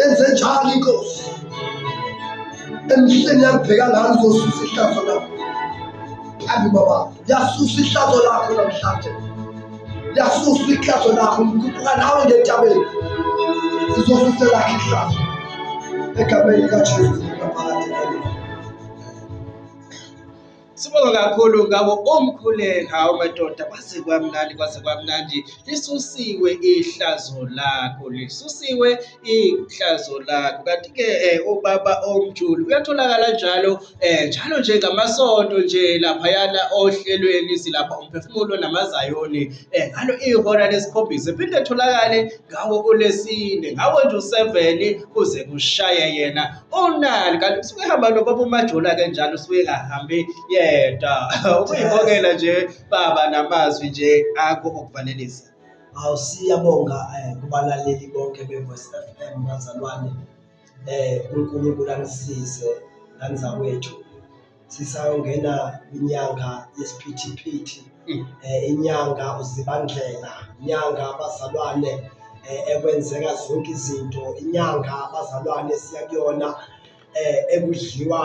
yenze njalo inkosi emhleni yakubheka ngalo uzosusa ihlazo lakho abi baba yasusa ihlazo lakho namhlanje yasusa ihlazo lakho ukukhuphuka nawe ngetabeni izosusela ihlazo egameni likaJesu ngaphakathi Sibonga kakhulu ngabo omkhuleko hawo madoda kwase kwamnandi lisusiwe ihlazo lakho kanti ke ubaba omjulu uyatholakala njalo nje ngamasonto nje laphayana ohlelweni silapha umphefumulo namazayoni ngalo ihora lesikhombisa phinde etholakale ngawo uLesine ngawo nje u7 kuze kushaye yena onali kanti usuke ehamba nobaba uMajola ke njalo usuke ahambe yedwa ukuyibongela nje baba namazwi nje akho okuvalelisa. Siyabonga kubalaleli bonke beVoice FM bazalwane uNkulunkulu anisize nanizakwethu sisayongena inyanga yesiphithiphithi inyanga uzibandlela inyanga abazalwane ekwenzeka zonke izinto inyanga abazalwane siya kuyona ekudliwa